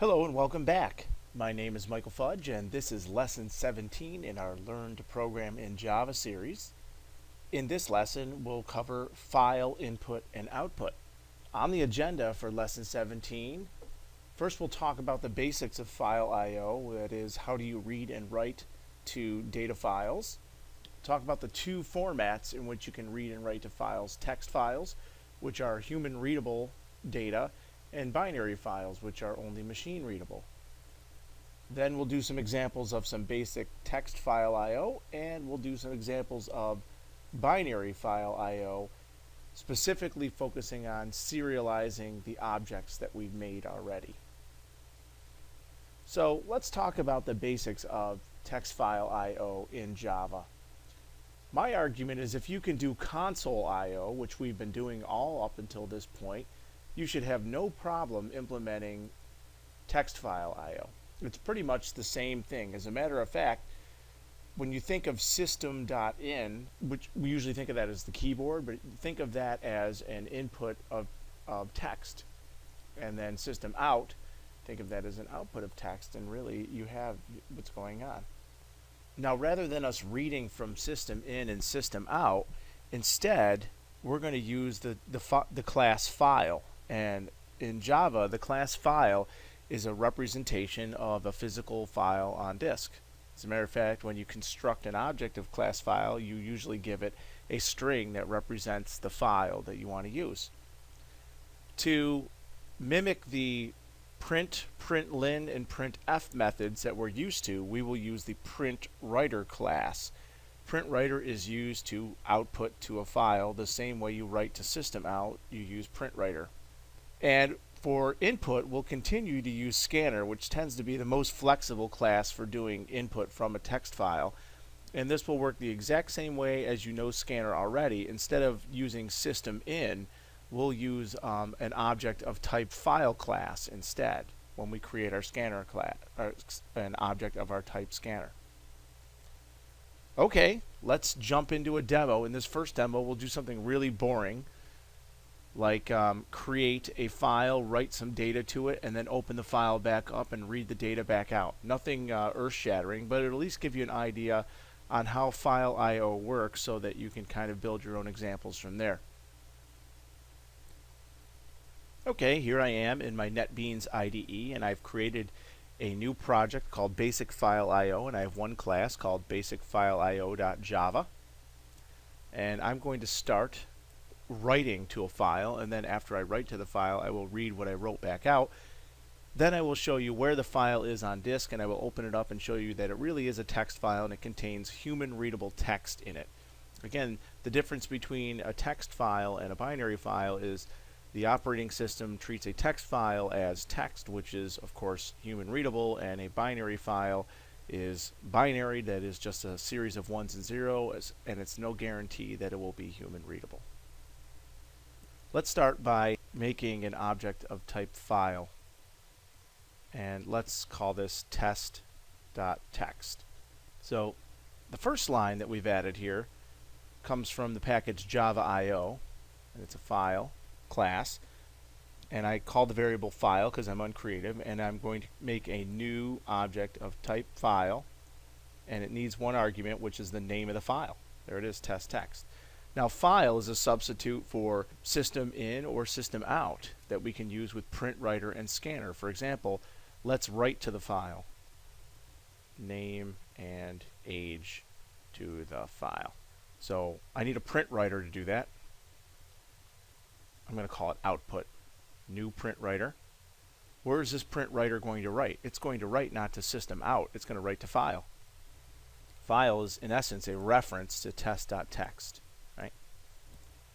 Hello and welcome back. My name is Michael Fudge and this is lesson 17 in our Learn to Program in Java series. In this lesson we'll cover file input and output. On the agenda for lesson 17, first we'll talk about the basics of file I/O, that is, how do you read and write to data files. Talk about the two formats in which you can read and write to files: text files, which are human readable data, and binary files, which are only machine readable. Then we'll do some examples of some basic text file I/O, and we'll do some examples of binary file I/O, specifically focusing on serializing the objects that we've made already. So let's talk about the basics of text file I/O in Java. My argument is if you can do console I/O, which we've been doing all up until this point, you should have no problem implementing text file I/O. It's pretty much the same thing. As a matter of fact, when you think of system.in, which we usually think of that as the keyboard, but think of that as an input of text. And then system out, think of that as an output of text, and really you have what's going on. Now, rather than us reading from system in and system out, instead we're going to use the class file. And in Java, the class file is a representation of a physical file on disk. As a matter of fact, when you construct an object of class file, you usually give it a string that represents the file that you want to use. To mimic the print, println, and printf methods that we're used to, we will use the printWriter class. PrintWriter is used to output to a file the same way you write to system out, you use PrintWriter. And for input, we'll continue to use Scanner, which tends to be the most flexible class for doing input from a text file. And this will work the exact same way as you know Scanner already. Instead of using system in, we'll use an object of type file class instead when we create our Scanner class, or an object of our type Scanner. Okay, let's jump into a demo. In this first demo, we'll do something really boring, like create a file, write some data to it, and then open the file back up and read the data back out. Nothing earth-shattering, but it'll at least give you an idea on how file I/O works so that you can kind of build your own examples from there. Okay, here I am in my NetBeans IDE, and I've created a new project called Basic File I/O, and I have one class called BasicFileIO.java. And I'm going to start writing to a file, and then after I write to the file, I will read what I wrote back out. Then I will show you where the file is on disk, and I will open it up and show you that it really is a text file and it contains human readable text in it. Again, the difference between a text file and a binary file is the operating system treats a text file as text, which is of course human readable, and a binary file is binary, that is just a series of ones and zeros, and it's no guarantee that it will be human readable. Let's start by making an object of type file, and let's call this test.text. So the first line that we've added here comes from the package Java I/O, and it's a file class, and I call the variable file because I'm uncreative, and I'm going to make a new object of type file, and it needs one argument, which is the name of the file. There it is, test text. Now, file is a substitute for system in or system out that we can use with PrintWriter and Scanner. For example, let's write to the file, name and age to the file. So I need a PrintWriter to do that. I'm going to call it output, new PrintWriter. Where is this PrintWriter going to write? It's going to write not to system out, it's going to write to file. File is in essence a reference to test.text. Right?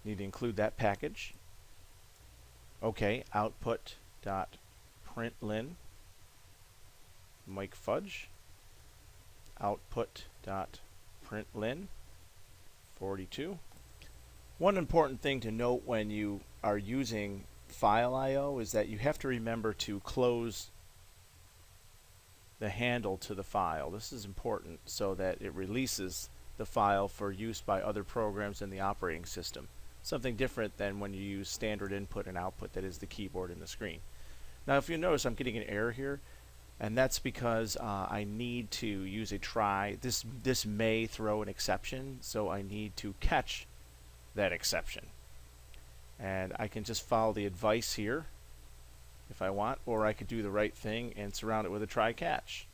Need to include that package. Okay, output.println Mike Fudge, output.println 42. One important thing to note when you are using file I/O is that you have to remember to close the handle to the file. This is important so that it releases the file for use by other programs in the operating system. Something different than when you use standard input and output, that is the keyboard and the screen. Now if you notice, I'm getting an error here, and that's because I need to use a try. This may throw an exception, so I need to catch that exception. And I can just follow the advice here if I want, or I could do the right thing and surround it with a try catch.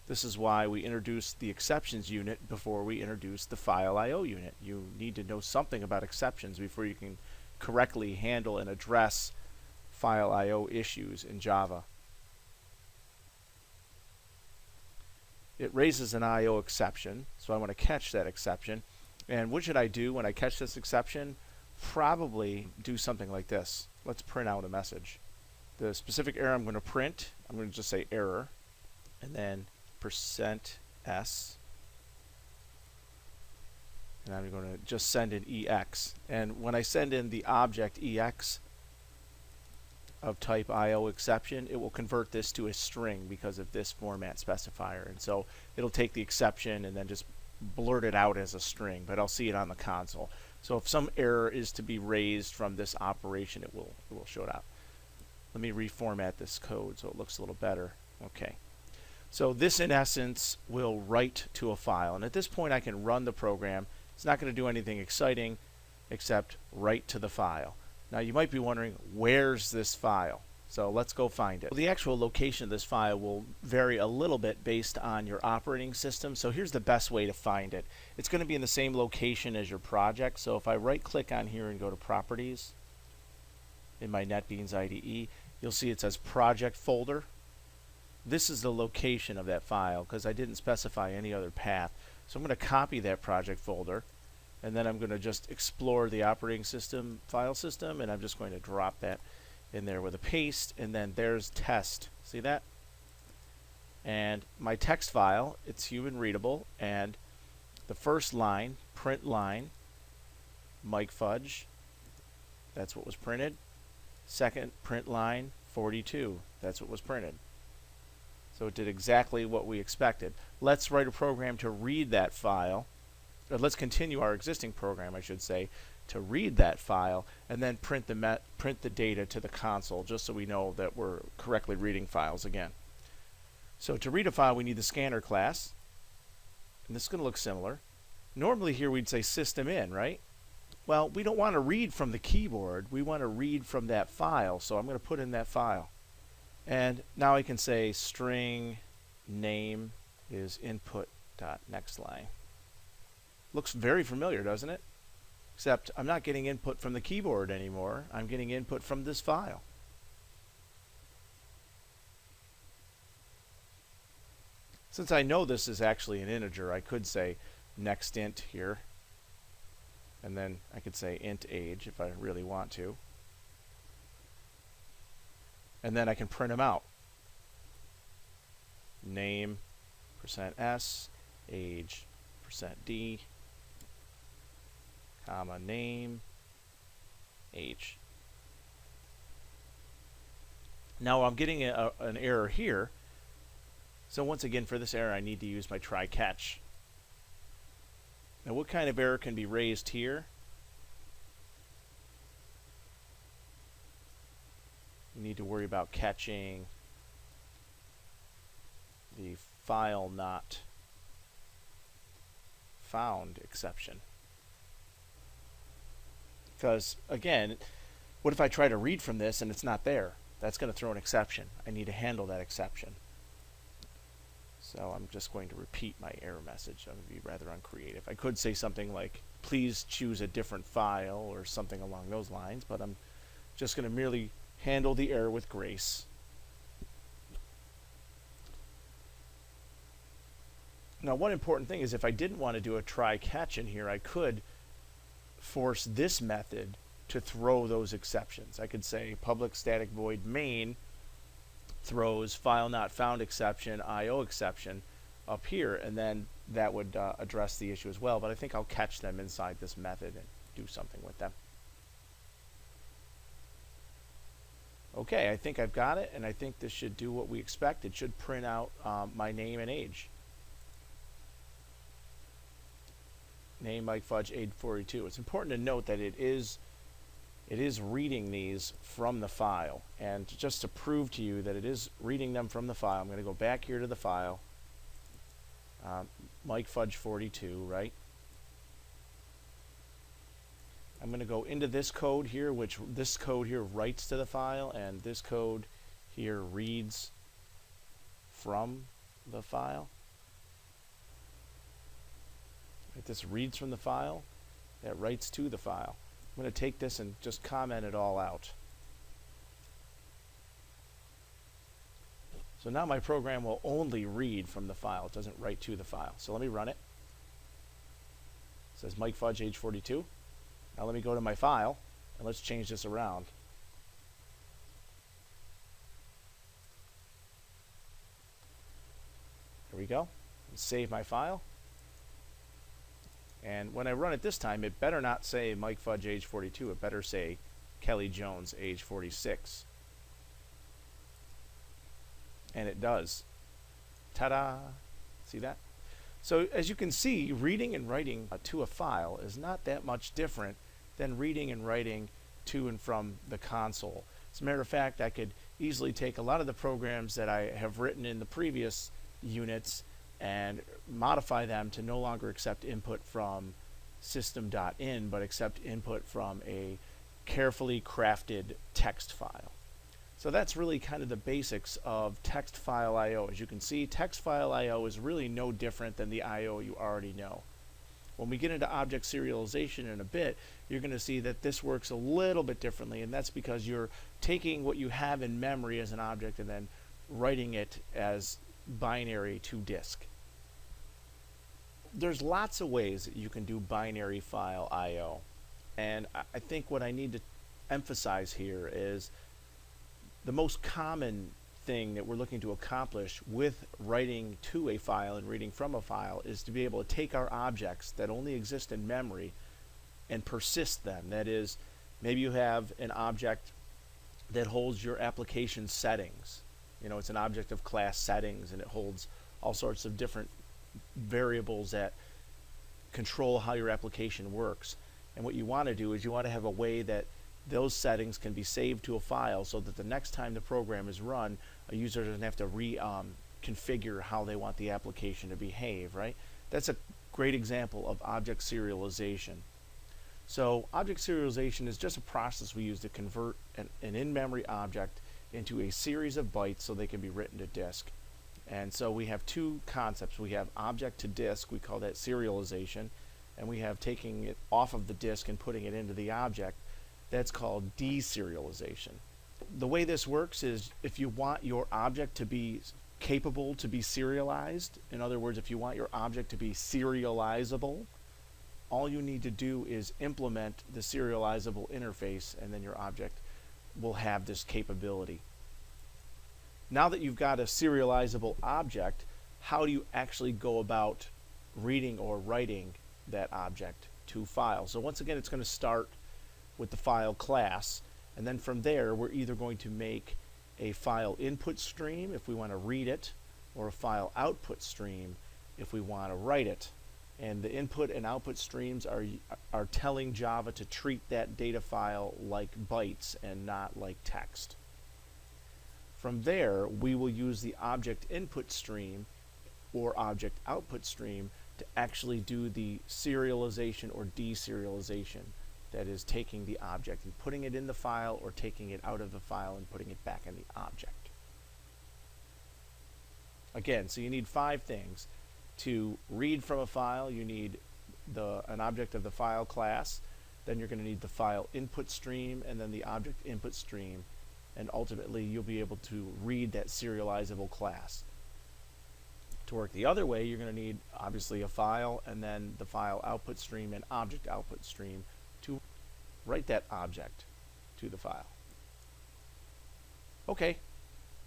This is why we introduced the exceptions unit before we introduced the file IO unit. You need to know something about exceptions before you can correctly handle and address file IO issues in Java. It raises an IO exception, so I want to catch that exception. And what should I do when I catch this exception? Probably do something like this. Let's print out a message. The specific error I'm going to print, I'm going to just say error, and then %s, and I'm going to just send in EX. And when I send in the object EX of type IO exception, it will convert this to a string because of this format specifier. And so it'll take the exception and then just blurt it out as a string, but I'll see it on the console. So if some error is to be raised from this operation, it will show it out. Let me reformat this code so it looks a little better. Okay. So this, in essence, will write to a file. And at this point, I can run the program. It's not going to do anything exciting except write to the file. Now, you might be wondering, where's this file? So let's go find it. Well, the actual location of this file will vary a little bit based on your operating system. So here's the best way to find it. It's going to be in the same location as your project. So if I right-click on here and go to Properties in my NetBeans IDE, you'll see it says Project Folder. This is the location of that file because I didn't specify any other path. So I'm going to copy that project folder, and then I'm going to just explore the operating system file system, and I'm just going to drop that in there with a paste, and then there's test. See that? And my text file, it's human readable, and the first line, print line, Mike Fudge, that's what was printed. Second print line, 42, that's what was printed. So it did exactly what we expected. Let's write a program to read that file. Or let's continue our existing program, I should say, to read that file and then print the data to the console just so we know that we're correctly reading files again. So to read a file, we need the scanner class. And this is going to look similar. Normally here we'd say system in, right? Well, we don't want to read from the keyboard. We want to read from that file. So I'm going to put in that file. And now I can say string name is input.nextLine. Looks very familiar, doesn't it? Except I'm not getting input from the keyboard anymore. I'm getting input from this file. Since I know this is actually an integer, I could say next int here. And then I could say int age if I really want to. And then I can print them out. Name, %s, age, %d, comma, name, age. Now I'm getting an error here. So once again, for this error, I need to use my try catch. Now what kind of error can be raised here? You need to worry about catching the file not found exception. Because again, what if I try to read from this and it's not there? That's going to throw an exception. I need to handle that exception. So I'm just going to repeat my error message. I'm going to be rather uncreative. I could say something like, please choose a different file or something along those lines, but I'm just going to merely handle the error with grace. Now one important thing is if I didn't want to do a try catch in here, I could force this method to throw those exceptions. I could say public static void main throws file not found exception, IO exception up here, and then that would address the issue as well. But I think I'll catch them inside this method and do something with them. Okay, I think I've got it, and I think this should do what we expect. It should print out my name and age. Name Mike Fudge, age 42. It's important to note that it is it is reading these from the file. And just to prove to you that it is reading them from the file, I'm going to go back here to the file, Mike Fudge 42, right? I'm going to go into this code here, which this code here writes to the file, and this code here reads from the file. Right, this reads from the file, that writes to the file. I'm going to take this and just comment it all out. So now my program will only read from the file. It doesn't write to the file. So let me run it. It says Mike Fudge, age 42. Now let me go to my file, and let's change this around. There we go. Save my file. And when I run it this time, it better not say Mike Fudge, age 42. It better say Kelly Jones, age 46. And it does. Ta-da! See that? So as you can see, reading and writing to a file is not that much different than reading and writing to and from the console. As a matter of fact, I could easily take a lot of the programs that I have written in the previous units and modify them to no longer accept input from system.in, but accept input from a carefully crafted text file. So that's really kind of the basics of text file I/O. As you can see, text file I/O is really no different than the I/O you already know. When we get into object serialization in a bit, you're going to see that this works a little bit differently, and that's because you're taking what you have in memory as an object and then writing it as binary to disk. There's lots of ways that you can do binary file I/O, and I think what I need to emphasize here is the most common thing that we're looking to accomplish with writing to a file and reading from a file is to be able to take our objects that only exist in memory and persist them. That is, maybe you have an object that holds your application settings. You know, it's an object of class settings, and it holds all sorts of different variables that control how your application works. And what you want to do is you want to have a way that those settings can be saved to a file so that the next time the program is run, a user doesn't have to configure how they want the application to behave, right? That's a great example of object serialization. So object serialization is just a process we use to convert an in-memory object into a series of bytes so they can be written to disk. And so we have two concepts. We have object to disk, we call that serialization, and we have taking it off of the disk and putting it into the object. That's called deserialization. The way this works is if you want your object to be capable to be serialized, in other words, if you want your object to be serializable, all you need to do is implement the serializable interface, and then your object will have this capability. Now that you've got a serializable object, how do you actually go about reading or writing that object to file? So once again, it's going to start with the file class, and then from there we're either going to make a file input stream if we want to read it, or a file output stream if we want to write it. And the input and output streams are telling Java to treat that data file like bytes and not like text. From there, we will use the object input stream or object output stream to actually do the serialization or deserialization. That is, taking the object and putting it in the file, or taking it out of the file and putting it back in the object. Again, so you need 5 things. To read from a file, you need an object of the file class, then you're going to need the file input stream, and then the object input stream, and ultimately you'll be able to read that serializable class. To work the other way, you're going to need obviously a file, and then the file output stream and object output stream to write that object to the file. Okay,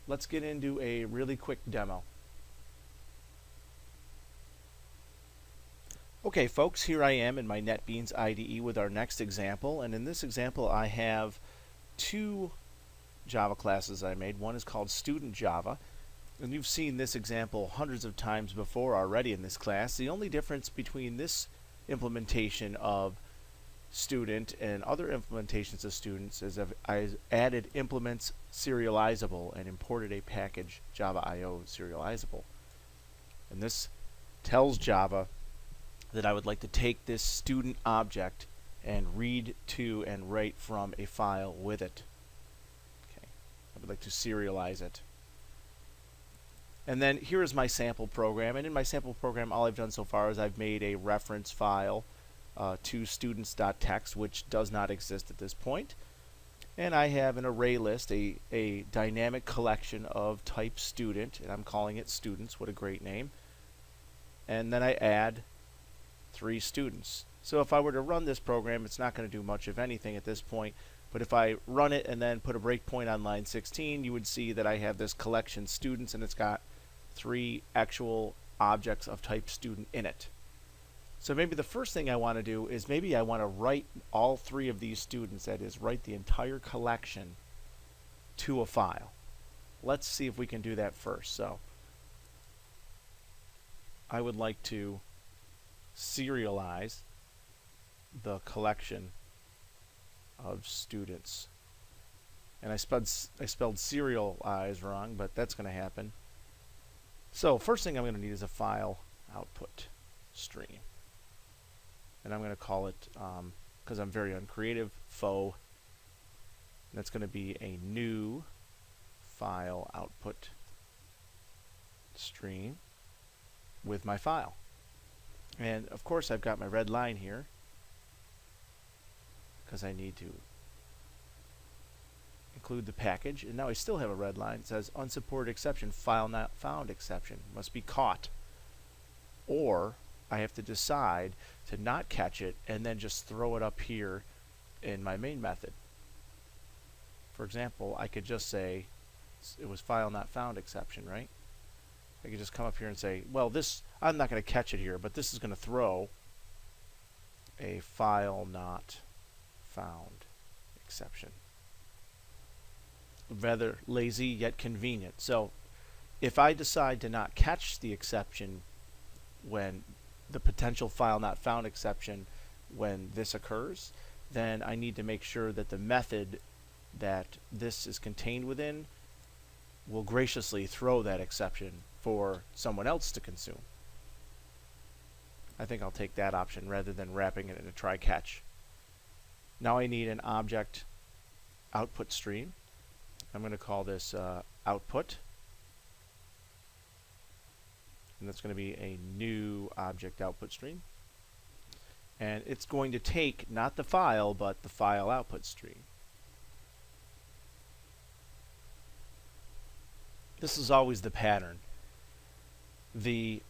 let's get into a really quick demo. Okay folks, here I am in my NetBeans IDE with our next example, and in this example I have 2 Java classes I made. One is called Student Java, and you've seen this example hundreds of times before already in this class. The only difference between this implementation of student and other implementations of students is I added implements serializable and imported a package Java IO serializable. And this tells Java that I would like to take this student object and read to and write from a file with it. Okay. I would like to serialize it. And then here is my sample program, and in my sample program all I've done so far is I've made a reference file to students.txt, which does not exist at this point. And I have an array list, a dynamic collection of type student, and I'm calling it students. What a great name. And then I add 3 students. So if I were to run this program, it's not going to do much of anything at this point. But if I run it and then put a breakpoint on line 16, you would see that I have this collection students, and it's got 3 actual objects of type student in it. So maybe the first thing I want to do is maybe I want to write all 3 of these students, that is, write the entire collection to a file. Let's see if we can do that first. So I would like to serialize the collection of students. And I spelled serialize wrong, but that's going to happen. So first thing I'm going to need is a file output stream. And I'm going to call it, because I'm very uncreative, faux. That's going to be a new file output stream with my file. And of course I've got my red line here because I need to include the package, and now I still have a red line. It says unsupported exception, file not found exception, must be caught. Or I have to decide to not catch it and then just throw it up here in my main method. For example, I could just say it was file not found exception, right? I could just come up here and say, well, this, I'm not going to catch it here, but this is going to throw a file not found exception. Rather lazy yet convenient. So if I decide to not catch the exception when the potential file not found exception when this occurs, then I need to make sure that the method that this is contained within will graciously throw that exception for someone else to consume. I think I'll take that option rather than wrapping it in a try catch. Now I need an object output stream. I'm going to call this output. And that's going to be a new object output stream. And it's going to take not the file, but the file output stream. This is always the pattern. The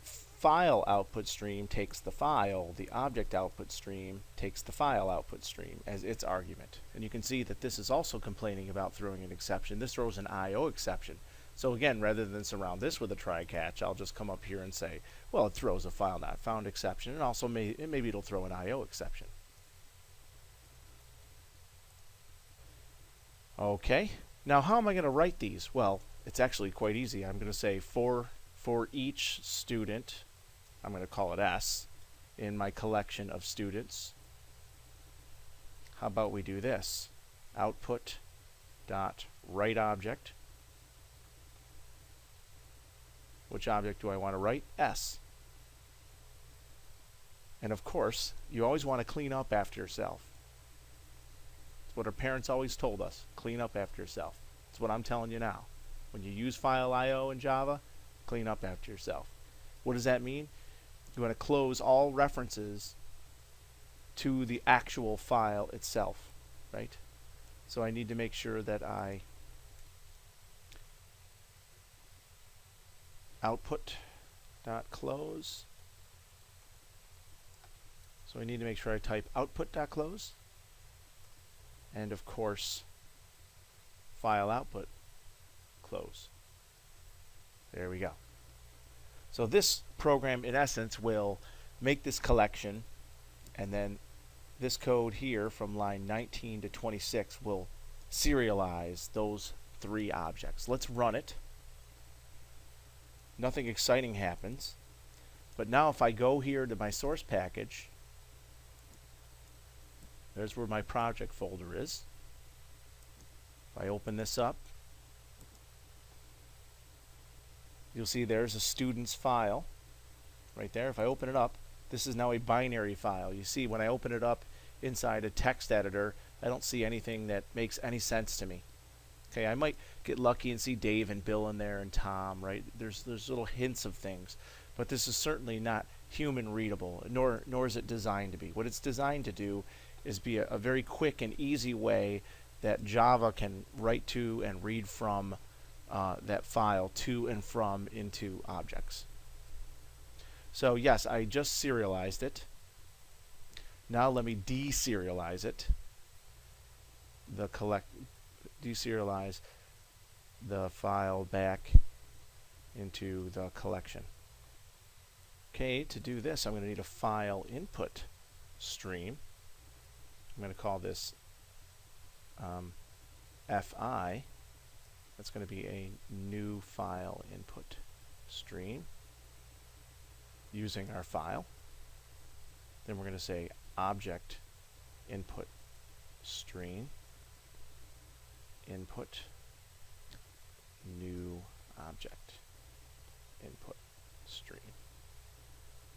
file output stream takes the file, the object output stream takes the file output stream as its argument. And you can see that this is also complaining about throwing an exception. This throws an IO exception. So again, rather than surround this with a try catch, I'll just come up here and say, well, it throws a file not found exception, and also maybe it'll throw an IO exception. Okay, now how am I going to write these? Well, it's actually quite easy. I'm going to say for each student, I'm going to call it S, in my collection of students. How about we do this? Output dot write object. Which object do I want to write? S. And of course, you always want to clean up after yourself. It's what our parents always told us. Clean up after yourself. It's what I'm telling you now. When you use file IO in Java, clean up after yourself. What does that mean? You want to close all references to the actual file itself, right? So I need to make sure that I output dot close. So I need to make sure I type output dot close, and of course file output close. There we go. So this program in essence will make this collection, and then this code here from line 19 to 26 will serialize those 3 objects. Let's run it. Nothing exciting happens. But now if I go here to my source package There's where my project folder is. If I open this up, you'll see there's a student's file right there. If I open it up, this is now a binary file. You see when I open it up inside a text editor, I don't see anything that makes any sense to me. Okay, I might get lucky and see Dave and Bill in there and Tom, right? There's little hints of things, but this is certainly not human readable, nor is it designed to be. What it's designed to do is be a very quick and easy way that Java can write to and read from that file to and from into objects. So yes, I just serialized it. Now let me deserialize it. Deserialize the file back into the collection. Okay, to do this, I'm going to need a file input stream. I'm going to call this FI. That's going to be a new file input stream using our file. Then we're going to say object input stream input new object input stream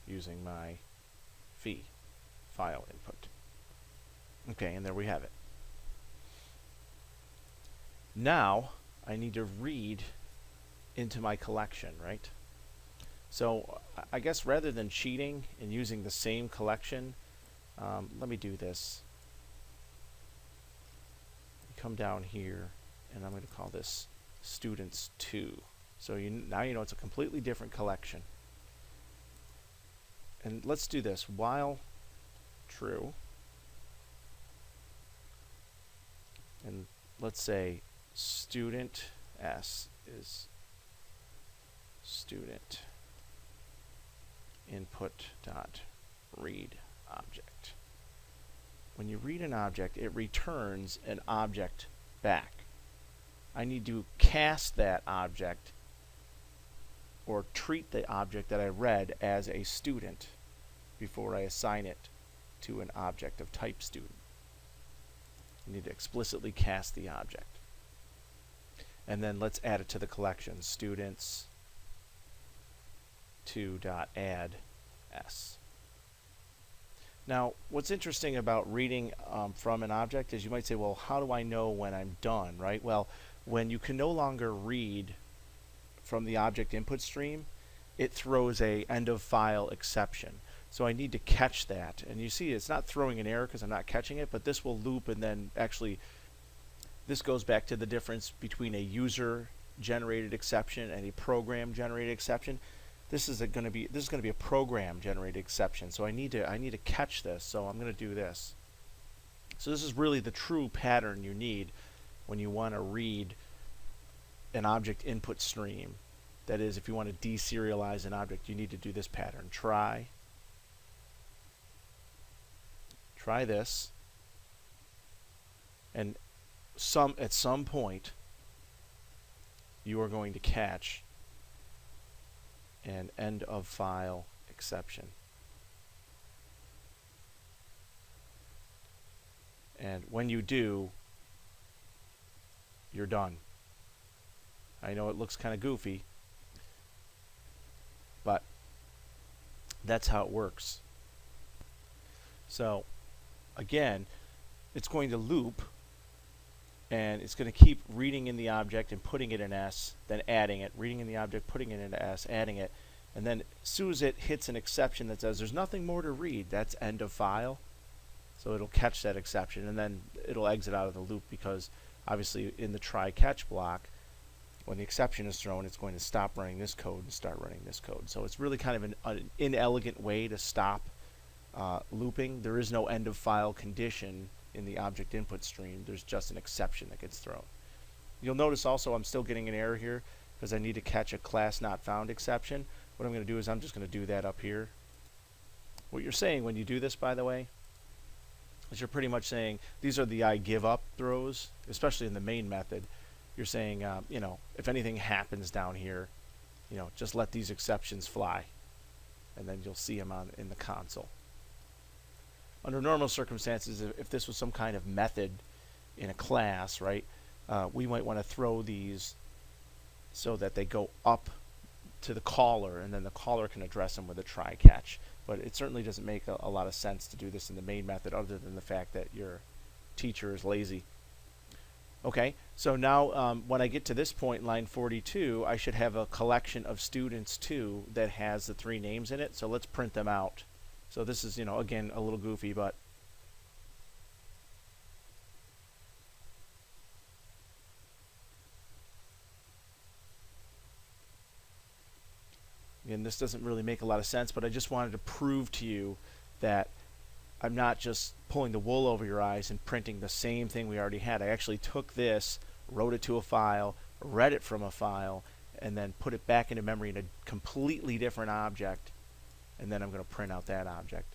using my file input. Okay, and there we have it. Now I need to read into my collection, right? So I guess rather than cheating and using the same collection, let me do this. Come down here, and I'm going to call this students 2. So now you know it's a completely different collection. And let's do this. While true, and let's say student S is student input dot read object. When you read an object, it returns an object back. I need to cast that object or treat the object that I read as a student before I assign it to an object of type student. I need to explicitly cast the object. And then let's add it to the collection, students 2.add s. Now, what's interesting about reading from an object is you might say, well, how do I know when I'm done, right? Well, when you can no longer read from the object input stream, it throws a end of file exception. So I need to catch that. And you see it's not throwing an error because I'm not catching it, but this will loop, and then actually this goes back to the difference between a user generated exception and a program generated exception. This is going to be a program generated exception. So I need to catch this. So I'm going to do this. So this is really the true pattern you need when you want to read an object input stream. That is, if you want to deserialize an object, you need to do this pattern. Try this, and at some point you are going to catch an end of file exception. And when you do, you're done. I know it looks kind of goofy, but that's how it works. So again, it's going to loop, and it's going to keep reading in the object and putting it in S, then adding it, reading in the object, putting it into S, adding it, and then as soon as it hits an exception that says there's nothing more to read, that's end of file. So it'll catch that exception, and then it'll exit out of the loop, because obviously in the try catch block, when the exception is thrown, it's going to stop running this code and start running this code. So it's really kind of an inelegant way to stop looping. There is no end of file condition in the object input stream. There's just an exception that gets thrown. You'll notice also I'm still getting an error here because I need to catch a class not found exception. What I'm going to do is I'm just going to do that up here. What you're saying when you do this, by the way, is you're pretty much saying these are the I give up throws, especially in the main method. You're saying, you know, if anything happens down here, you know, just let these exceptions fly, and then you'll see them in the console. Under normal circumstances, if this was some kind of method in a class, right, we might want to throw these so that they go up to the caller, and then the caller can address them with a try catch. But it certainly doesn't make a lot of sense to do this in the main method, other than the fact that your teacher is lazy. Okay, so now when I get to this point in line 42, I should have a collection of students too that has the 3 names in it. So let's print them out. So this is, again, a little goofy, but again, this doesn't really make a lot of sense, but I just wanted to prove to you that I'm not just pulling the wool over your eyes and printing the same thing we already had. I actually took this, wrote it to a file, read it from a file, and then put it back into memory in a completely different object, and then I'm going to print out that object.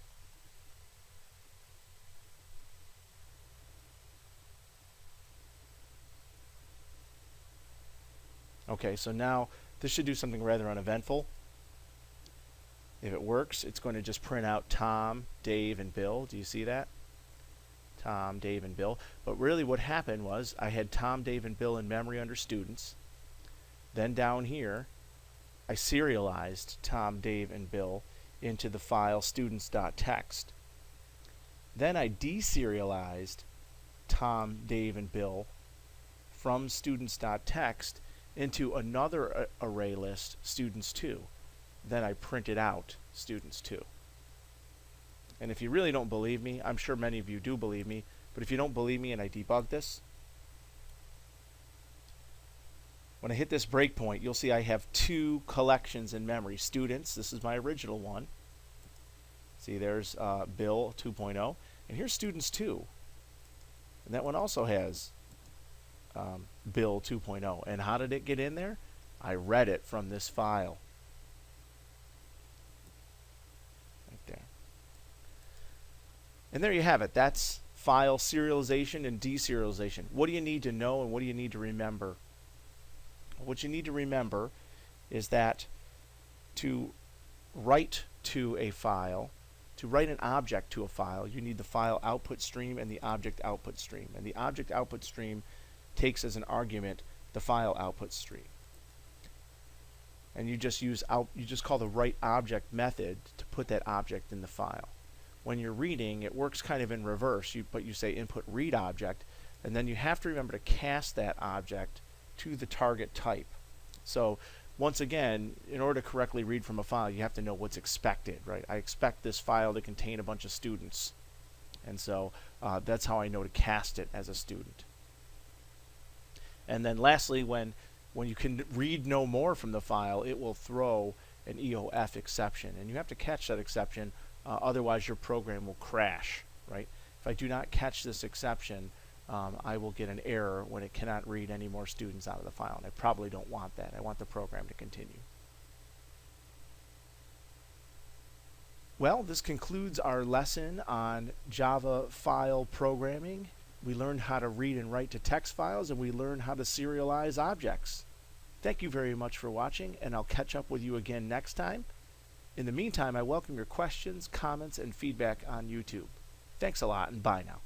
Okay, so now this should do something rather uneventful. If it works, it's going to just print out Tom, Dave, and Bill. Do you see that? Tom, Dave, and Bill. But really what happened was I had Tom, Dave, and Bill in memory under students. Then down here, I serialized Tom, Dave, and Bill into the file students.txt. Then I deserialized Tom, Dave, and Bill from students.txt into another array list, students2. Then I printed out students2. And if you really don't believe me, I'm sure many of you do believe me, but if you don't believe me and I debug this, when I hit this breakpoint, you'll see I have 2 collections in memory. Students, this is my original one. See, there's Bill 2.0, and here's students2. And that one also has Bill 2.0. And how did it get in there? I read it from this file. And there you have it. That's file serialization and deserialization. What do you need to know and what do you need to remember? What you need to remember is that to write to a file, to write an object to a file, you need the file output stream and the object output stream. And the object output stream takes as an argument the file output stream. And you just call the write object method to put that object in the file. When you're reading, it works kind of in reverse. But you say input read object, and then you have to remember to cast that object to the target type. So once again, in order to correctly read from a file, you have to know what's expected, right? I expect this file to contain a bunch of students, and so that's how I know to cast it as a student. And then lastly, when you can read no more from the file, it will throw an EOF exception, and you have to catch that exception. Otherwise your program will crash, right? If I do not catch this exception, I will get an error when it cannot read any more students out of the file, and I probably don't want that. I want the program to continue. Well, this concludes our lesson on Java file programming. We learned how to read and write to text files, and we learned how to serialize objects. Thank you very much for watching, and I'll catch up with you again next time. In the meantime, I welcome your questions, comments, and feedback on YouTube. Thanks a lot, and bye now.